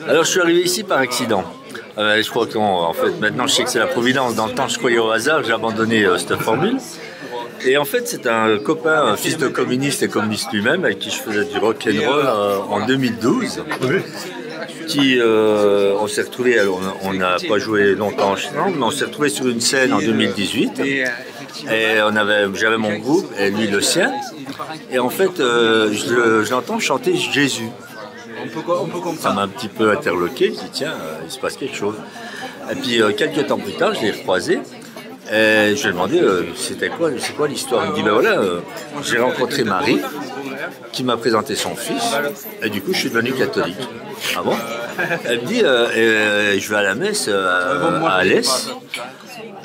Alors je suis arrivé ici par accident. Je crois qu'en fait maintenant je sais que c'est la providence. Dans le temps je croyais au hasard, j'ai abandonné cette formule. Et en fait c'est un copain, un fils de communiste et communiste lui-même, avec qui je faisais du rock and roll en 2012. Qui, on s'est retrouvés, on n'a pas joué longtemps ensemble, mais on s'est retrouvés sur une scène en 2018. Et j'avais mon groupe et lui le sien. Et en fait, je l'entends chanter Jésus. Ça m'a un petit peu interloqué, je dis tiens, il se passe quelque chose. Et puis quelques temps plus tard, je l'ai recroisé. Et je lui ai demandé c'est quoi l'histoire. Il me dit ben voilà, j'ai rencontré Marie qui m'a présenté son fils et du coup je suis devenu catholique. Ah bon? Elle me dit je vais à la messe à Alès,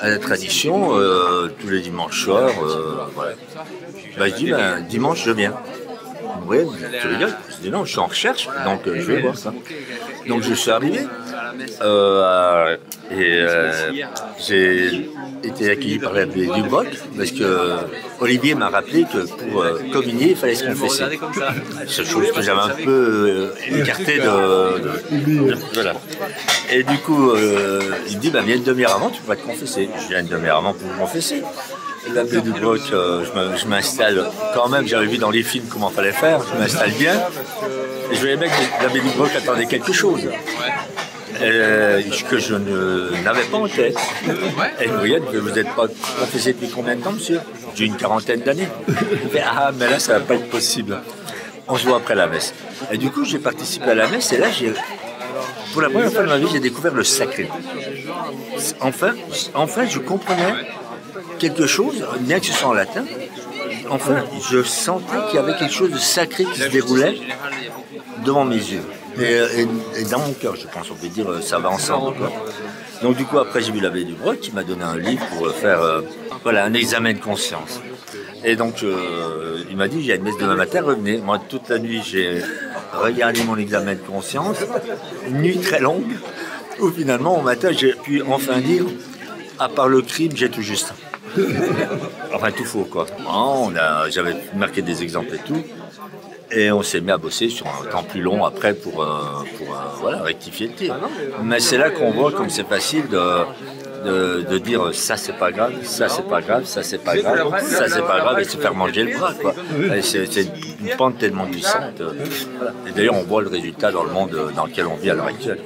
à la tradition, tous les dimanches soirs. Voilà. Ben, je dis dimanche je viens. Oui, tu rigoles? Je dis non, je suis en recherche, donc je vais voir ça. Donc je suis arrivé et j'ai été accueilli par l'abbé Duboc parce que Olivier m'a rappelé que pour communier, il fallait se confesser. C'est chose que j'avais un peu écarté voilà. Et du coup, il me dit viens une demi-heure avant, tu pourras te confesser. Je viens une demi-heure avant pour me confesser. L'abbé Duboc, je m'installe quand même, j'avais vu dans les films comment il fallait faire, je m'installe bien. Et je voyais bien que l'abbé Duboc attendait quelque chose. Que je n'avais pas en tête. Et vous voyez, vous n'êtes pas confessé depuis combien de temps, monsieur? J'ai une quarantaine d'années. Mais là, ça ne va pas être possible. On se voit après la messe. Et du coup, j'ai participé à la messe et là, pour la première fois de ma vie, j'ai découvert le sacré. Enfin, je comprenais quelque chose, bien que ce soit en latin. Enfin, je sentais qu'il y avait quelque chose de sacré qui se déroulait devant mes yeux. Et dans mon cœur, je pense, on peut dire, ça va ensemble. Quoi. Donc du coup, après, j'ai vu l'abbé Dubreuil qui m'a donné un livre pour faire un examen de conscience. Et donc, il m'a dit, il y a une messe demain matin, revenez. Moi, toute la nuit, j'ai regardé mon examen de conscience, une nuit très longue, où finalement, au matin, j'ai pu enfin dire, à part le crime, j'ai tout juste. Enfin, tout faux, quoi. J'avais marqué des exemples et tout. Et on s'est mis à bosser sur un temps plus long après pour rectifier le tir. Mais c'est là qu'on voit comme c'est facile de dire ça c'est pas grave, ça c'est pas grave, ça c'est pas grave, ça c'est pas grave et se faire manger le bras. Quoi. C'est une pente tellement puissante. Voilà. Et d'ailleurs on voit le résultat dans le monde dans lequel on vit à l'heure actuelle.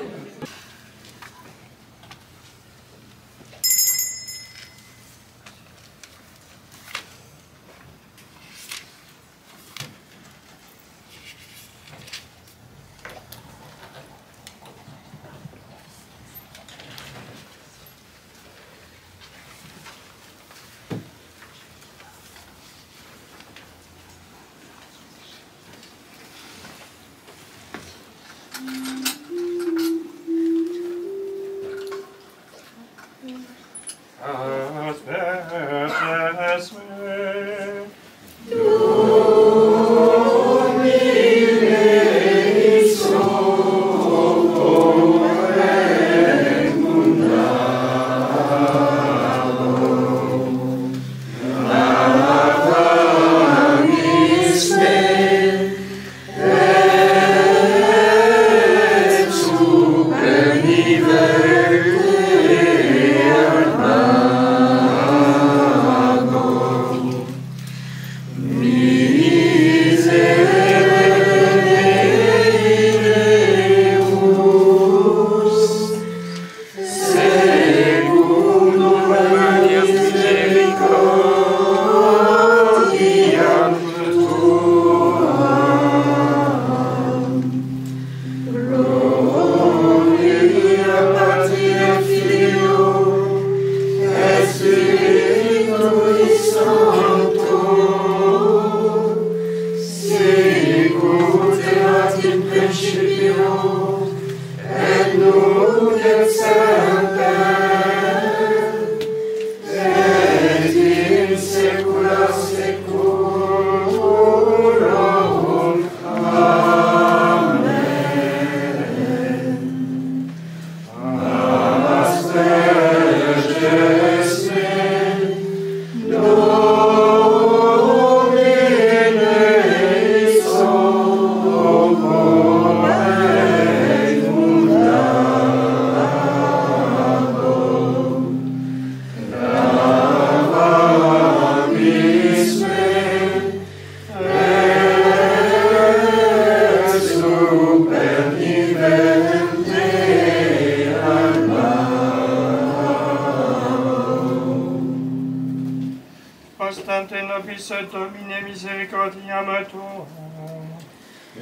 Patris Domine misericordiam tuum.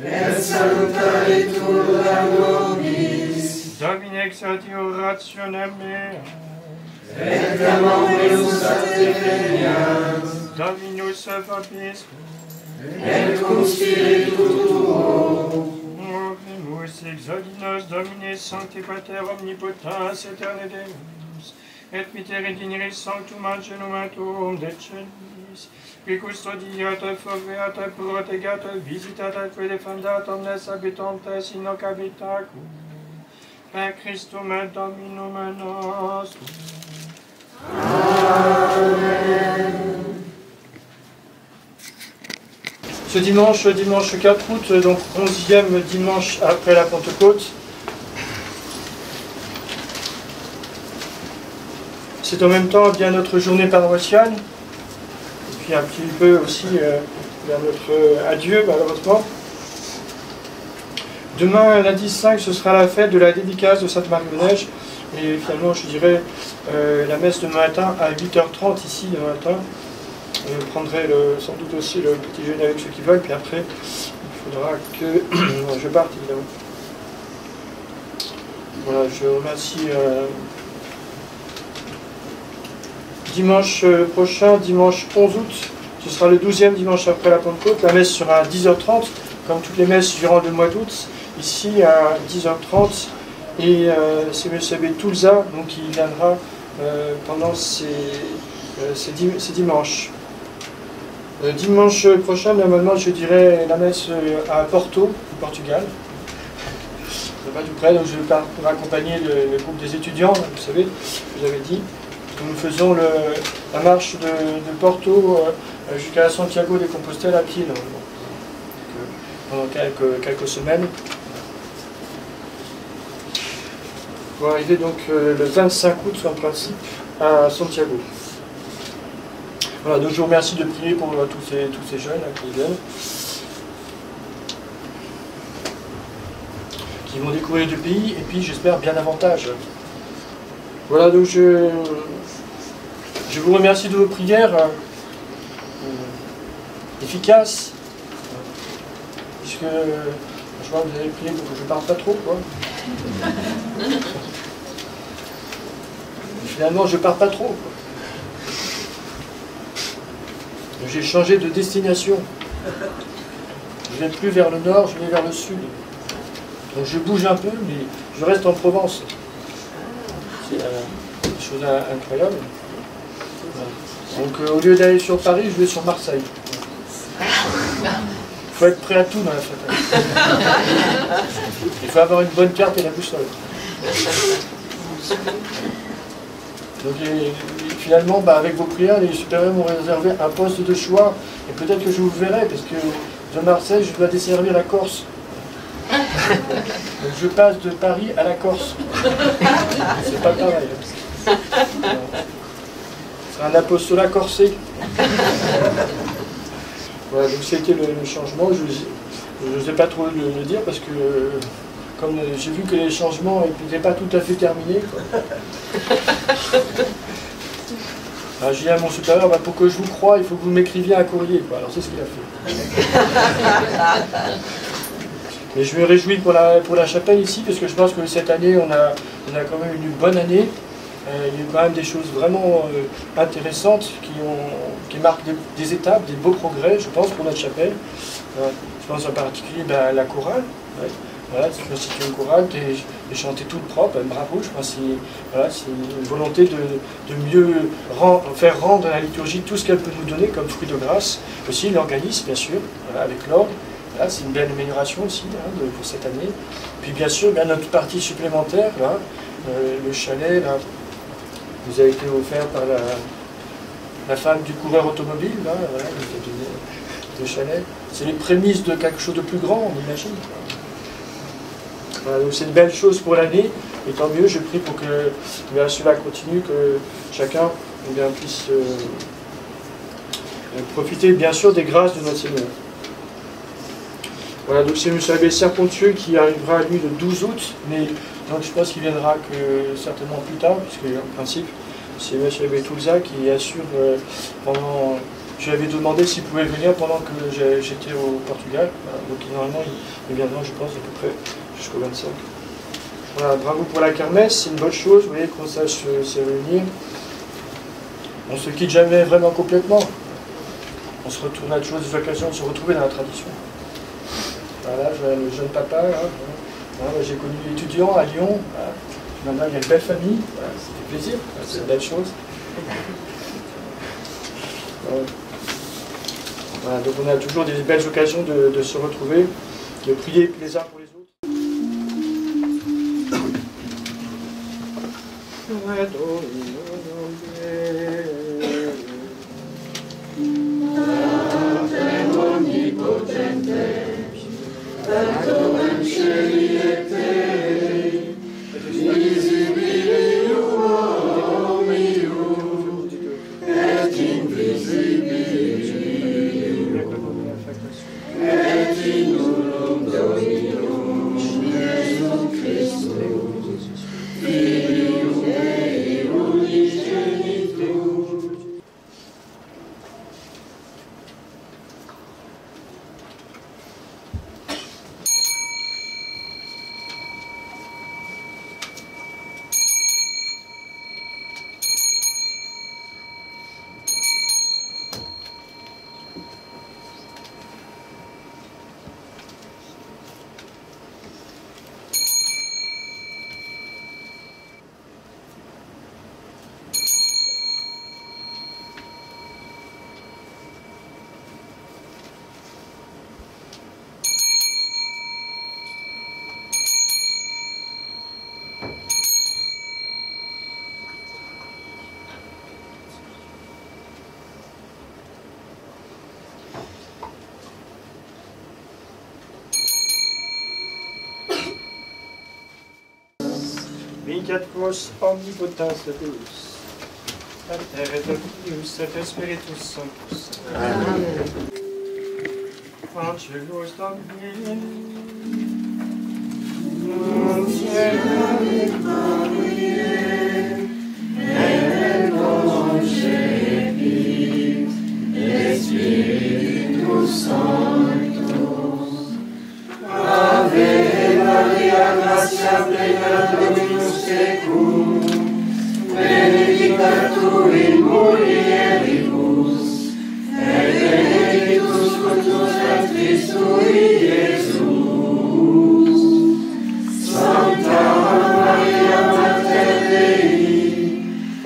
Et salutaritur nobis. Domine exaudior rationem meam. Et clamoribus a te veniat. Dominus vobiscum. Et cum spiritu tuo. Oremus exaudinos Domine Sancte Pater Omnipotens Aeterne Deus. Et misericors sanctum angelum tuum de celis. Qui custodiat, foveat, protegat, visitat, et defendat omnes habitantes in hoc habitacum. Per Christum et Dominum nostrum. Amen. Ce dimanche 4 août, donc 11e dimanche après la Pentecôte, c'est en même temps bien notre journée paroissiale, et puis un petit peu aussi vers notre adieu, malheureusement. Demain, lundi 5, ce sera la fête de la dédicace de Sainte-Marie-aux-Neiges, et finalement, je dirais, la messe demain matin à 8h30 ici, demain matin. Je prendrai sans doute aussi le petit déjeuner avec ceux qui veulent, puis après, il faudra que je parte, évidemment. Voilà, je remercie. Dimanche prochain, dimanche 11 août, ce sera le 12e dimanche après la Pentecôte. La messe sera à 10h30, comme toutes les messes durant le mois d'août, ici à 10h30. Et c'est M. Abbé Toulza, donc il viendra pendant ces dimanches. Dimanche prochain, normalement, je dirais la messe à Porto, au Portugal. Je ne vais pas tout près, donc je vais accompagner le groupe des étudiants, vous savez, je vous avais dit. Nous faisons la marche de Porto jusqu'à Santiago de Compostela à pied, normalement. Pendant quelques semaines. Pour arriver donc le 25 août, en principe, à Santiago. Voilà, donc je vous remercie de prier pour tous ces jeunes là, qui viennent, qui vont découvrir le pays, et puis j'espère bien davantage. Voilà, donc je vous remercie de vos prières efficaces, puisque franchement vous avez prié pour que je ne parle pas trop, quoi. Et finalement je ne pars pas trop, quoi. J'ai changé de destination. Je ne vais plus vers le nord, je vais vers le sud. Donc je bouge un peu, mais je reste en Provence. C'est une chose incroyable. Donc au lieu d'aller sur Paris, je vais sur Marseille. Il faut être prêt à tout dans la fraternité. Il faut avoir une bonne carte et la boussole. Donc finalement, avec vos prières, les supérieurs m'ont réservé un poste de choix. Et peut-être que je vous verrai, parce que de Marseille, je dois desservir la Corse. Donc je passe de Paris à la Corse. C'est pas pareil. C'est un apostolat corsé. Voilà, donc c'était le changement. Je n'osais pas trop le dire, parce que comme j'ai vu que les changements n'étaient pas tout à fait terminés. Alors j'ai dit à mon supérieur, pour que je vous croie, il faut que vous m'écriviez un courrier. Alors c'est ce qu'il a fait. Mais je me réjouis pour la chapelle ici, parce que je pense que cette année, on a quand même une bonne année. Il y a eu quand même des choses vraiment intéressantes qui marquent des étapes, des beaux progrès, je pense, pour notre chapelle. Je pense en particulier la chorale. Ouais. Voilà, c'est constituer une chorale qui est chantée toute propre, bravo, je pense que c'est une volonté de mieux faire rendre à la liturgie tout ce qu'elle peut nous donner comme fruit de grâce. Aussi l'organisme, bien sûr, avec l'orgue. Là, c'est une belle amélioration aussi pour cette année. Puis bien sûr, notre partie supplémentaire, là, le chalet, là, nous a été offert par la femme du coureur automobile, là, voilà, qui nous a donné le chalet. C'est les prémices de quelque chose de plus grand, on imagine. Voilà, donc c'est une belle chose pour l'année, et tant mieux, je prie pour que cela continue, que chacun puisse profiter bien sûr des grâces de notre Seigneur. Voilà, donc c'est M. Abbé Serpontieux qui arrivera lui le 12 août, mais donc je pense qu'il viendra que certainement plus tard, puisque en principe c'est M. Abbé Toulza qui assure pendant Je lui avais demandé s'il pouvait venir pendant que j'étais au Portugal. Voilà, donc normalement il viendra, je pense, à peu près jusqu'au 25. Voilà, bravo pour la kermesse, c'est une bonne chose, vous voyez, qu'on sache se réunir. On ne se quitte jamais vraiment complètement. On se retrouve, on a toujours des occasions de se retrouver dans la tradition. Voilà, je vois le jeune papa, là, voilà, j'ai connu l'étudiant à Lyon. Voilà. Maintenant, il y a une belle famille, voilà, ça fait plaisir, voilà, c'est une belle chose. Voilà, donc on a toujours des belles occasions de se retrouver, de prier les uns pour les autres. Vindicatus omnipotens Deus, Pater et Filius et Spiritus Sanctus. Amen. Angelus Domini, non cielo et concepit, et Spiritus Sanctus. Ave Maria, gratia plena, Dominus tecum, benedicta tu in mulieribus, et benedictus fructus ventris tui, Iesus. Sancta Maria, Mater Dei,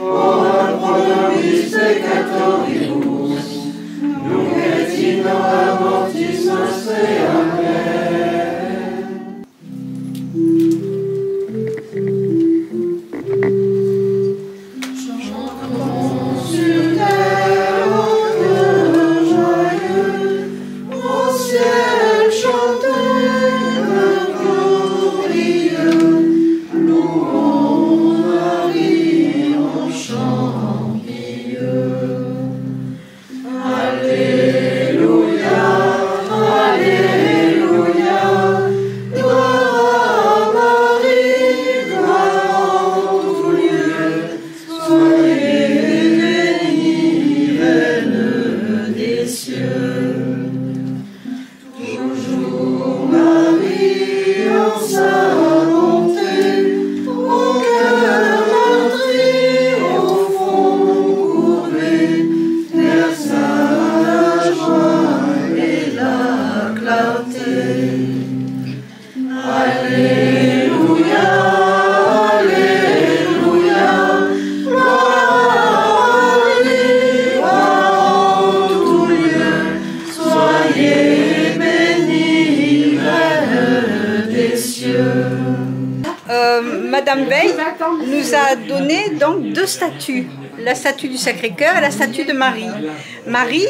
ora pro nobis peccatoribus, nunc et in hora mortis nostrae. Amen. Madame Veil nous a donné donc deux statues, la statue du Sacré-Cœur et la statue de Marie. Marie,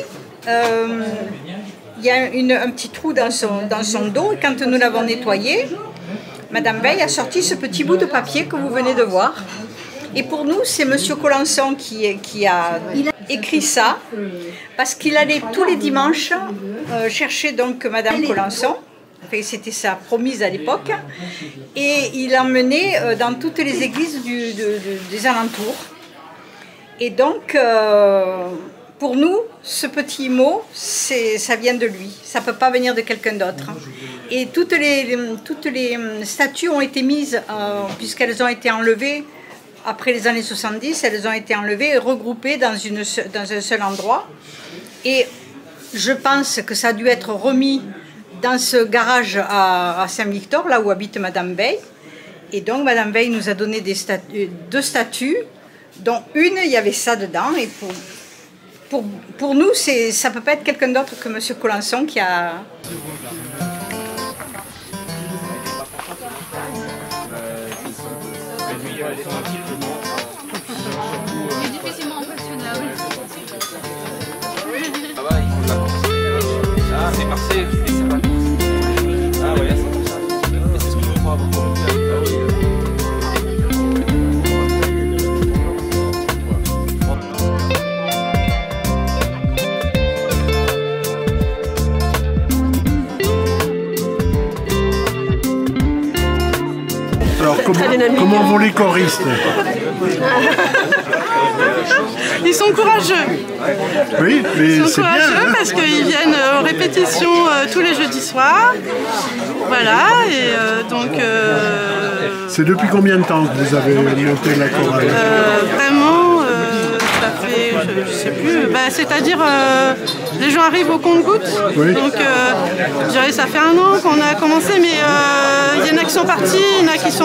il y a un petit trou dans son dos, et quand nous l'avons nettoyé, Madame Veil a sorti ce petit bout de papier que vous venez de voir. Et pour nous, c'est Monsieur Colenson qui a écrit ça, parce qu'il allait tous les dimanches chercher donc Madame Colenson. Enfin, c'était sa promise à l'époque, et il l'emmenait dans toutes les églises des alentours. Et donc, pour nous, ce petit mot, ça vient de lui. Ça ne peut pas venir de quelqu'un d'autre. Et toutes les statues ont été mises, puisqu'elles ont été enlevées après les années 70, elles ont été enlevées et regroupées dans un seul endroit. Et je pense que ça a dû être remis dans ce garage à Saint-Victor, là où habite Madame Veil. Et donc Madame Veil nous a donné deux statues, dont une, il y avait ça dedans. Et pour nous, ça ne peut pas être quelqu'un d'autre que M. Colenson qui a... Ah, c'est Marseille qui fait ses vacances. Ah ouais, c'est comme ça. Et c'est ce que je crois avoir pour le faire. Ah oui. Alors, comment vont les choristes? Ils sont courageux. Oui, mais Ils sont c'est bien. courageux parce qu'ils viennent aux répétitions tous les jeudis soirs. Voilà, et donc... C'est depuis combien de temps que vous avez monté la chorale? Vraiment, ça fait, je sais plus, c'est-à-dire les gens arrivent au compte-gouttes. Oui. Donc, je dirais ça fait 1 an qu'on a commencé, mais il y en a qui sont partis, il y en a qui sont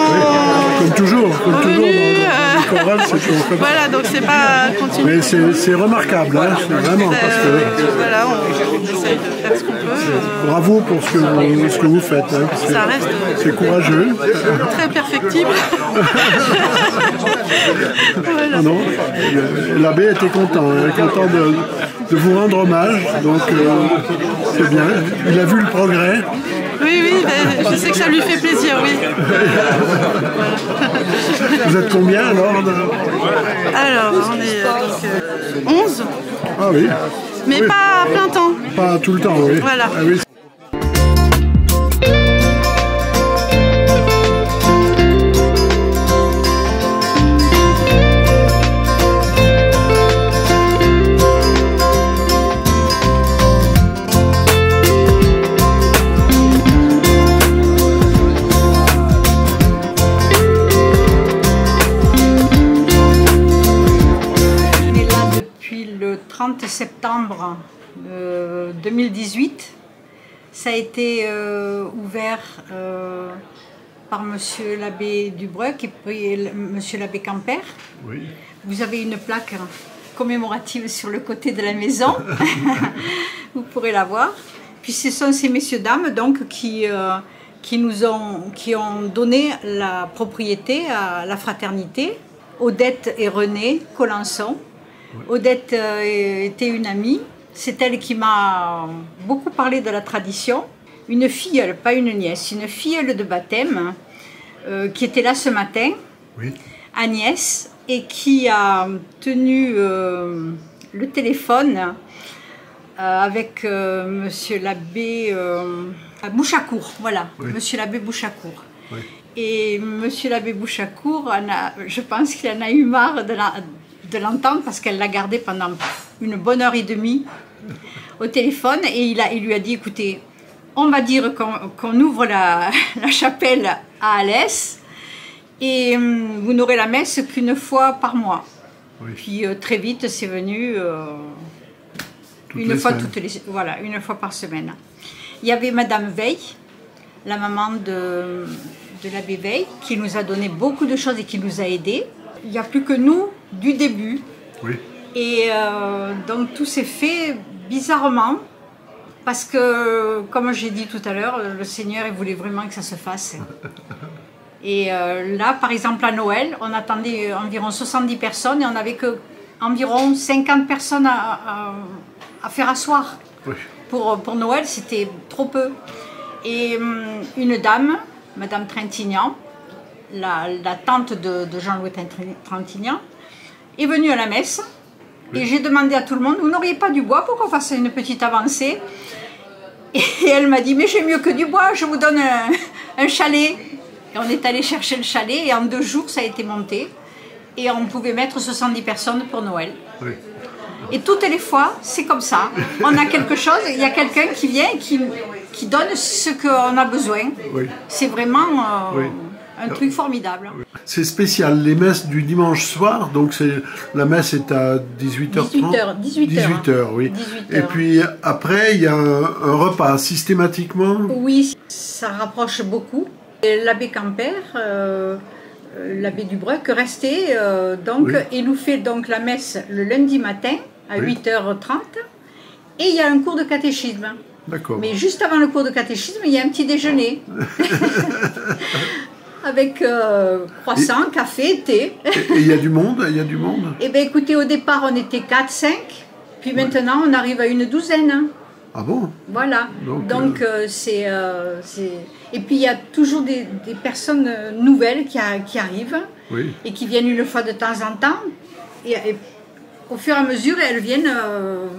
Comme toujours dans revenus. les chorales, c'est toujours comme ça. Voilà, donc c'est pas continu. Mais c'est remarquable, hein, c'est vraiment, parce que Voilà, on essaye de faire ce qu'on peut. bravo pour ce que vous faites. Hein, parce que Ça reste c'est courageux. très perfectible. Voilà. Ah non, l'abbé était content, hein, content de vous rendre hommage, donc c'est bien. Il a vu le progrès. Oui, je sais que ça lui fait plaisir, oui. Vous êtes combien alors? Alors, on est avec 11, Ah oui, mais oui. pas à plein temps. Pas tout le temps, oui. Voilà. Ah oui. On est là depuis le 30 septembre 2018. Ça a été ouvert par Monsieur l'abbé Dubreuc et puis Monsieur l'abbé Camper. Oui. Vous avez une plaque commémorative sur le côté de la maison. Vous pourrez la voir. Puis ce sont ces messieurs-dames donc qui ont donné la propriété à la fraternité. Odette et René Colenson. Odette était une amie. C'est elle qui m'a beaucoup parlé de la tradition. Une filleule, pas une nièce, une filleule de baptême qui était là ce matin, Oui. Agnès, et qui a tenu le téléphone avec monsieur l'abbé Bouchacourt. Voilà, Oui. monsieur l'abbé Bouchacourt. Oui. Et monsieur l'abbé Bouchacourt, je pense qu'il en a eu marre de l'entendre parce qu'elle l'a gardé pendant une bonne heure et demie au téléphone et il lui a dit, écoutez, on va dire qu'on ouvre la chapelle à Alès et vous n'aurez la messe qu'une fois par mois. Oui. Puis très vite, c'est venu une fois par semaine. Il y avait Madame Veil, la maman de l'abbé Veil, qui nous a donné beaucoup de choses et qui nous a aidés. Il n'y a plus que nous du début. Oui. Et donc tout s'est fait bizarrement, parce que, comme j'ai dit tout à l'heure, le Seigneur il voulait vraiment que ça se fasse. Et là, par exemple, à Noël, on attendait environ 70 personnes et on n'avait que environ 50 personnes à faire asseoir. Oui. Pour Noël, c'était trop peu. Et une dame, Madame Trintignant, la tante de Jean-Louis Trintignant, est venue à la messe. Oui. Et j'ai demandé à tout le monde, vous n'auriez pas du bois pour qu'on fasse une petite avancée? Et elle m'a dit, mais j'ai mieux que du bois, je vous donne un chalet. Et on est allé chercher le chalet et en 2 jours, ça a été monté. Et on pouvait mettre 70 personnes pour Noël. Oui. Et toutes les fois, c'est comme ça. On a quelque chose, il y a quelqu'un qui vient et qui donne ce qu'on a besoin. Oui. C'est vraiment Oui. un truc formidable. C'est spécial, les messes du dimanche soir, donc la messe est à 18h30. 18h, oui. 18h. Et puis après, il y a un repas systématiquement. Oui, ça rapproche beaucoup. L'abbé Camper, l'abbé Dubreuc restait, donc, Oui. il nous fait donc la messe le lundi matin à Oui. 8h30 et il y a un cours de catéchisme. D'accord. Mais juste avant le cours de catéchisme, il y a un petit déjeuner. Avec croissant, café, thé. Et il y a du monde, il y a du monde. Eh bien écoutez, au départ on était 4-5, puis maintenant on arrive à une douzaine. Ah bon? Voilà. Donc, c'est... Et puis il y a toujours des personnes nouvelles qui arrivent Oui. et qui viennent une fois de temps en temps. Et au fur et à mesure, elles viennent,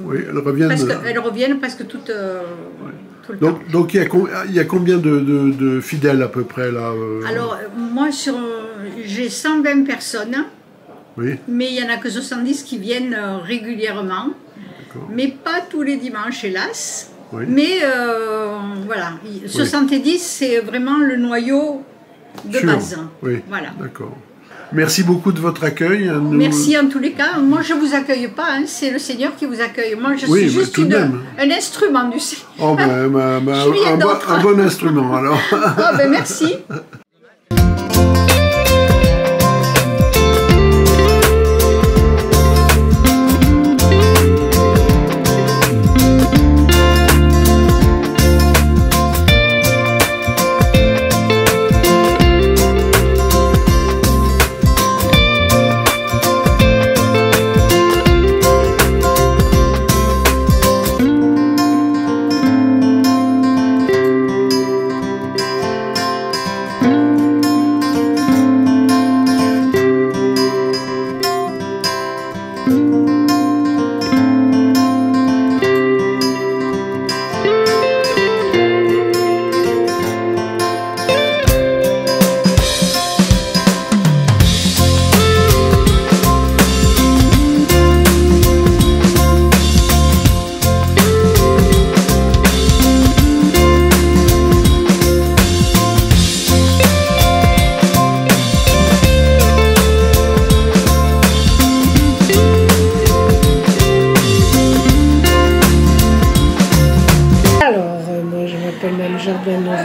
Oui, elles reviennent. presque toutes tout le temps. Donc il y a combien de fidèles à peu près là Alors moi j'ai 120 personnes, Oui, mais il y en a que 70 qui viennent régulièrement, mais pas tous les dimanches hélas. Oui. Mais voilà, 70 c'est vraiment le noyau de Sûr. base. Oui, Voilà. d'accord. Merci beaucoup de votre accueil. Merci en tous les cas. Moi je vous accueille pas, hein, c'est le Seigneur qui vous accueille. Moi je Oui, suis mais juste tout de même. un instrument du Seigneur. Oh, rien d'autre. un bon instrument alors. Oh, ben merci.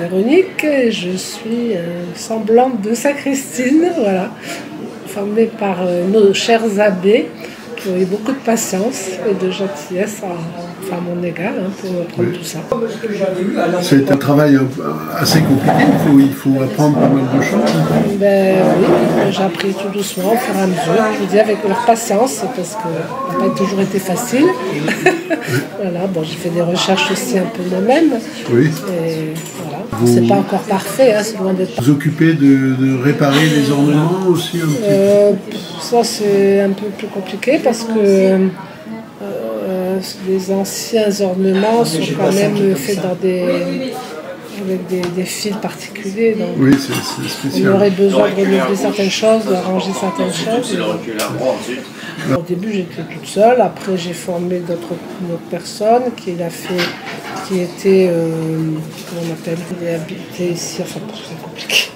Véronique, je suis semblante de Saint-Christine, voilà, formée par nos chers abbés qui ont eu beaucoup de patience et de gentillesse à mon égard pour apprendre tout ça. C'est un travail assez compliqué, il faut apprendre pas mal de choses. Ben oui, j'ai appris tout doucement au fur et à mesure, je vous dis avec leur patience, parce que ça n'a pas toujours été facile. Voilà, bon, j'ai fait des recherches aussi un peu moi-même. Oui. Et voilà, c'est pas encore parfait, c'est loin d'être parfait. Vous occupez de réparer les ornements aussi un petit peu? Ça c'est un peu plus compliqué parce que les anciens ornements sont quand même faits avec des fils particuliers. Donc oui, c'est spécial. on aurait besoin de renouveler certaines choses, de ranger certaines choses. Au début j'étais toute seule, après j'ai formé d'autres personnes qui était, comment on appelle, il est habité ici, enfin c'est compliqué.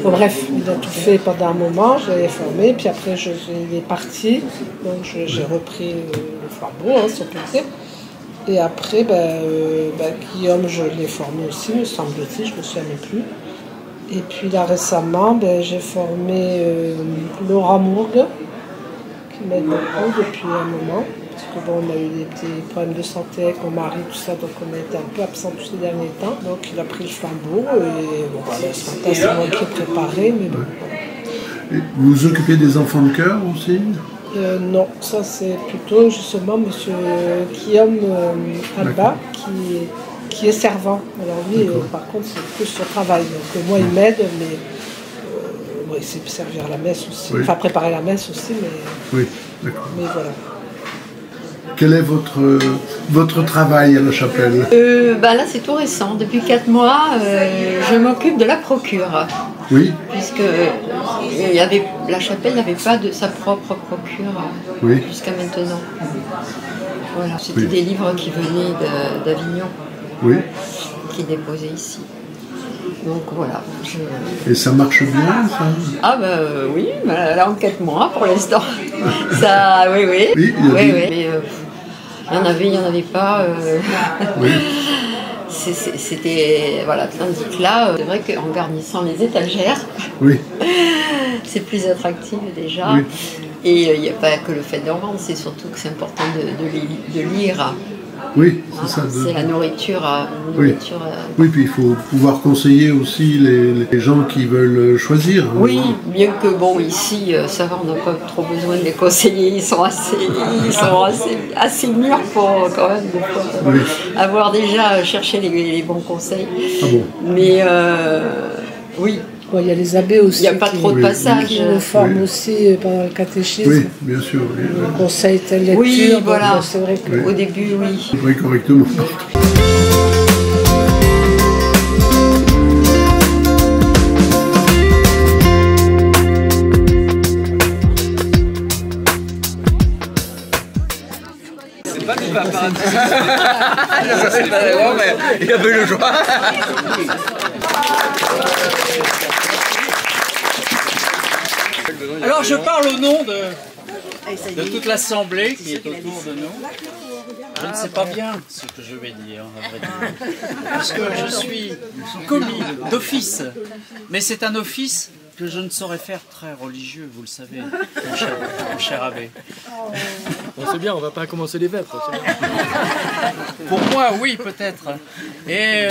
Bon, bref, il a tout fait pendant un moment, je l'avais formé, puis après il est parti, donc j'ai repris le flambeau, si on peut dire. Et après, Guillaume, je l'ai formé aussi, me semble-t-il, je ne me souviens plus. Et puis là récemment, j'ai formé Laura Mourgue, qui m'aide beaucoup depuis un moment. Parce que bon, on a eu des petits problèmes de santé avec mon mari, tout ça, donc on a été un peu absents tous ces derniers temps. Donc il a pris le flambeau et bon, voilà, ce matin c'est moi qui ai préparé, mais bon. Et vous vous occupez des enfants de chœur aussi? Non, ça c'est plutôt justement M. Guillaume Alba qui est servant. Alors lui, par contre, c'est plus son travail. Donc moi, il m'aide, mais il sait servir la messe aussi. Oui. Enfin, préparer la messe aussi, mais, Oui, d'accord. mais voilà. Quel est votre travail à la chapelle? Là, c'est tout récent. Depuis 4 mois, je m'occupe de la procure. Oui. Puisque la chapelle n'avait pas de sa propre procure jusqu'à maintenant. Voilà, c'était des livres qui venaient d'Avignon, qui déposaient ici. Donc voilà. Et ça marche bien, ça? Ah oui, là on 4 mois pour l'instant. Ça, oui. Mais il y en avait pas. C'était, voilà, tandis que là, c'est vrai qu'en garnissant les étagères, c'est plus attractif déjà. Et il n'y a pas que le fait d'en vendre, c'est surtout que c'est important de lire. Oui, c'est ça. C'est la nourriture. Oui, puis il faut pouvoir conseiller aussi les gens qui veulent choisir. Oui, bien que bon, ici, ça va, on n'a pas trop besoin de les conseiller, ils sont assez mûrs pour quand même avoir déjà cherché les bons conseils. Ah bon? Mais oui. Il y a les abbés aussi. Il n'y a pas trop de passages. Qui nous forment aussi pendant le catéchisme. Oui, bien sûr. On conseille telle lecture. Oui, voilà. C'est vrai qu'au début, oui. Oui, correctement. C'est pas du paparazzi. C'est pas vraiment, mais il a eu le joie. Alors je parle au nom de toute l'assemblée qui est autour de nous. Je ne sais pas bien ce que je vais dire, à vrai dire, parce que je suis commis d'office, mais c'est un office que je ne saurais faire très religieux, vous le savez, mon cher abbé. Bon, c'est bien, on va pas commencer les vêpres. Pour moi, oui, peut-être. Mais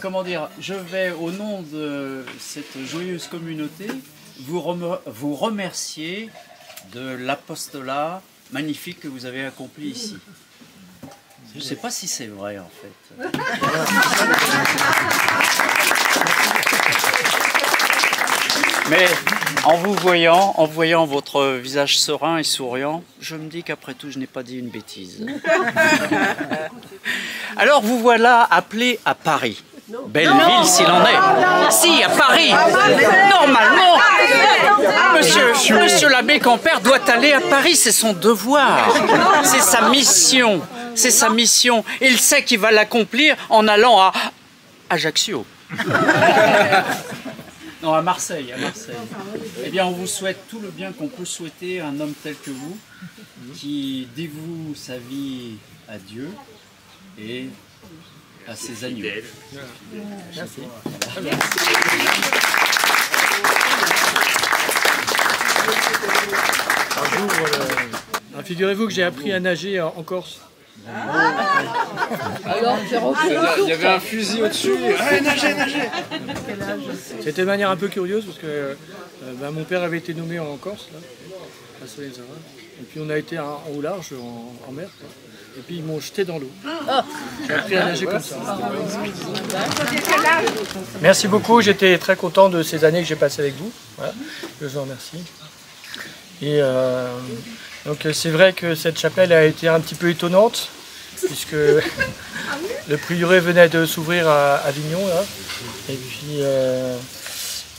comment dire, je vais, au nom de cette joyeuse communauté, vous remercier de l'apostolat magnifique que vous avez accompli ici. Je ne sais pas si c'est vrai, en fait. Mais en voyant votre visage serein et souriant, je me dis qu'après tout, je n'ai pas dit une bêtise. Alors vous voilà appelé à Paris. Belle ville s'il en est. Si, à Paris. Normalement, monsieur l'abbé Campère doit aller à Paris, c'est son devoir. C'est sa mission. C'est sa mission. Il sait qu'il va l'accomplir en allant à Ajaccio. Non, à Marseille, Eh bien, on vous souhaite tout le bien qu'on peut souhaiter à un homme tel que vous, qui dévoue sa vie à Dieu et à ses agneaux. Merci. Bonjour. Figurez-vous que j'ai appris à nager en Corse. Il y avait un fusil au-dessus. Allez, nagez. C'était de manière un peu curieuse parce que mon père avait été nommé en Corse, là, à Soleil-Zara. Et puis on a été au large, en mer. Quoi. Et puis ils m'ont jeté dans l'eau. J'ai appris à nager comme ça. Merci beaucoup, j'étais très content de ces années que j'ai passées avec vous. Voilà. Je vous en remercie. Et donc c'est vrai que cette chapelle a été un petit peu étonnante, puisque le prieuré venait de s'ouvrir à Avignon, là. Et puis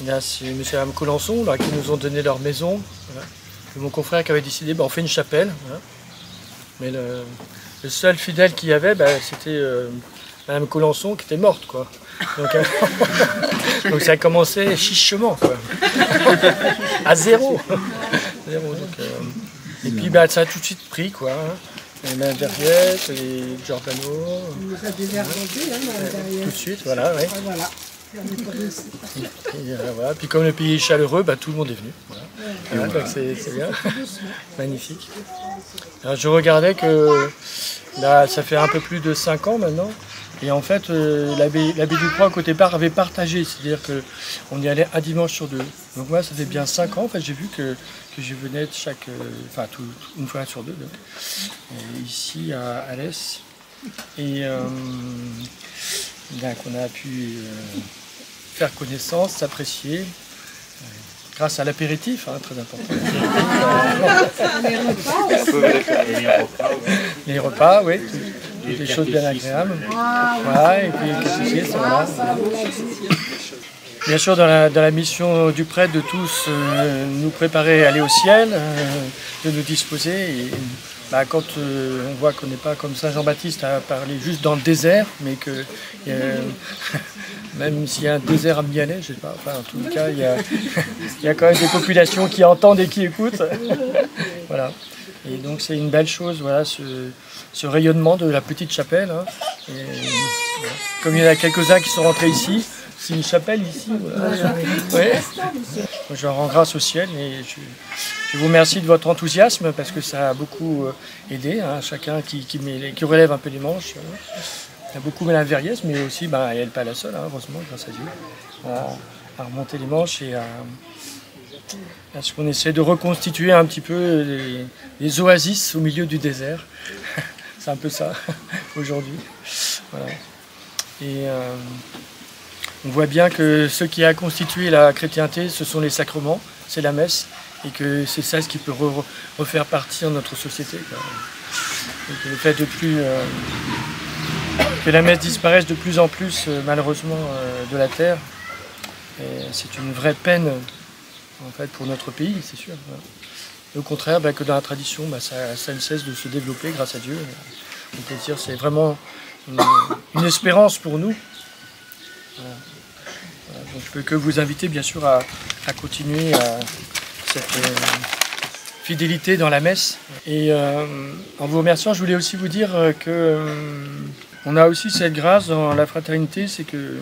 il y a M. et Mme Colenson là, qui nous ont donné leur maison. Voilà. Et mon confrère qui avait décidé, on fait une chapelle. Voilà. Mais le seul fidèle qu'il y avait, c'était Mme Colenson qui était morte, quoi. Donc ça a commencé chichement, quoi. À zéro. Donc, et puis ça a tout de suite pris, quoi. Les Mme Verriette, les Giordano. Vous avez l'air rendu, Mme Verriette. Tout de suite, voilà, oui. Voilà. Et, voilà. Puis comme le pays est chaleureux, tout le monde est venu. Voilà. Donc c'est bien. Magnifique. Alors, je regardais que là, ça fait un peu plus de 5 ans maintenant. Et en fait, l'abbé Duprat, côté bar, avait partagé. C'est-à-dire qu'on y allait un dimanche sur 2. Donc moi, ça fait bien 5 ans. En fait, j'ai vu que je venais une fois sur 2. Donc, ici, à Alès. Et donc, on a pu faire connaissance, s'apprécier. Grâce à l'apéritif, très important. Les repas, oui. Des choses bien agréables. Voilà, et puis le catéchisme, voilà. bien sûr, dans la mission du prêtre de tous, nous préparer à aller au ciel, de nous disposer. Et, quand on voit qu'on n'est pas comme Saint Jean-Baptiste à parler juste dans le désert, mais que même s'il y a un désert à Mialet, je sais pas, enfin, en tout cas, il y a quand même des populations qui entendent et qui écoutent. Voilà. Et donc c'est une belle chose, voilà, ce rayonnement de la petite chapelle. Hein. Et, voilà. Comme il y en a quelques-uns qui sont rentrés ici, c'est une chapelle ici. Voilà. Ouais. Je rends grâce au ciel et je vous remercie de votre enthousiasme parce que ça a beaucoup aidé, hein, chacun qui relève un peu les manches. Il y a beaucoup Madame Verriès, mais aussi elle n'est pas la seule, hein, heureusement, grâce à Dieu, à remonter les manches et à ce qu'on essaie de reconstituer un petit peu les oasis au milieu du désert. C'est un peu ça aujourd'hui. Voilà. Et on voit bien que ce qui a constitué la chrétienté, ce sont les sacrements, c'est la messe, et que c'est ça ce qui peut refaire partir notre société. Et que le fait que la messe disparaisse de plus en plus, malheureusement, de la terre, c'est une vraie peine en fait, pour notre pays, c'est sûr. Voilà. Et au contraire, que dans la tradition, ça ne cesse de se développer grâce à Dieu. On peut dire que c'est vraiment une espérance pour nous. Voilà. Voilà. Donc, je peux que vous inviter, bien sûr, à continuer cette fidélité dans la messe. Et en vous remerciant, je voulais aussi vous dire que on a aussi cette grâce dans la fraternité, c'est que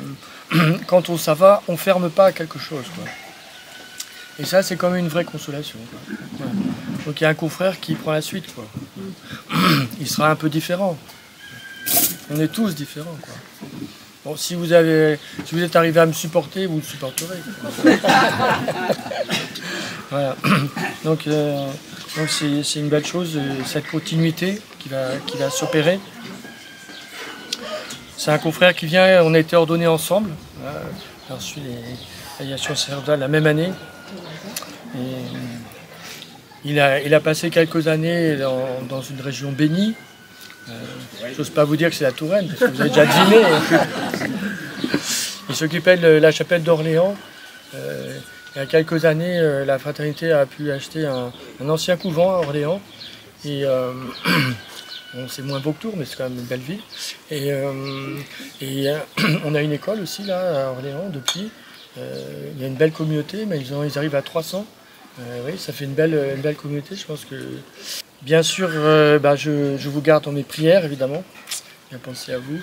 quand on s'en va, on ne ferme pas quelque chose, quoi. Et ça, c'est quand même une vraie consolation, quoi. Voilà. Donc il y a un confrère qui prend la suite, quoi. Il sera un peu différent. On est tous différents, quoi. Bon, si vous êtes arrivé à me supporter, vous le supporterez. Voilà. Donc c'est une belle chose, cette continuité qui va s'opérer. C'est un confrère qui vient, on a été ordonnés ensemble. J'ai reçu l'alliation sacerdotale la même année. Et il a passé quelques années dans une région bénie. J'ose pas vous dire que c'est la Touraine, parce que vous avez déjà deviné. Il s'occupait de la chapelle d'Orléans. Il y a quelques années, la fraternité a pu acheter un ancien couvent à Orléans. Et c'est moins beau que Tours, mais c'est quand même une belle ville. Et on a une école aussi là à Orléans depuis. Il y a une belle communauté, mais ils arrivent à 300. Oui, ça fait une belle communauté. Je pense que, bien sûr, je vous garde dans mes prières, évidemment. Bien penser à vous,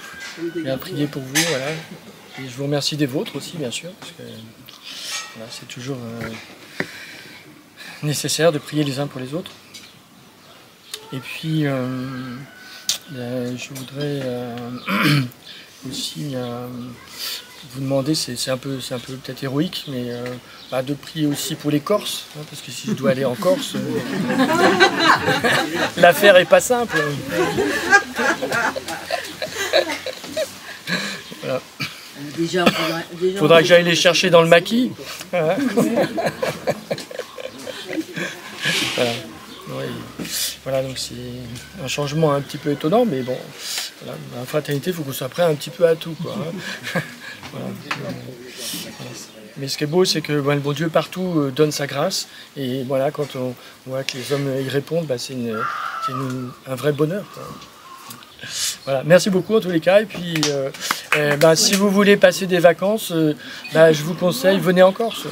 bien prier pour vous, voilà. Et je vous remercie des vôtres aussi, bien sûr, parce que voilà, c'est toujours nécessaire de prier les uns pour les autres. Et puis, je voudrais aussi vous demander, c'est un peu peut-être héroïque, mais de prier aussi pour les Corses, hein, parce que si je dois aller en Corse, l'affaire est pas simple. Voilà. Déjà, faudra que j'aille les chercher dans le maquis. Voilà. Voilà. Oui. Voilà, donc c'est un changement un petit peu étonnant, mais bon, voilà, dans la fraternité, il faut qu'on soit prêt un petit peu à tout, quoi, hein. Voilà. Mais ce qui est beau, c'est que le bon Dieu partout donne sa grâce, et voilà, quand on voit que les hommes y répondent, c'est un vrai bonheur, quoi. Voilà, merci beaucoup en tous les cas, et puis si vous voulez passer des vacances, je vous conseille, venez en Corse.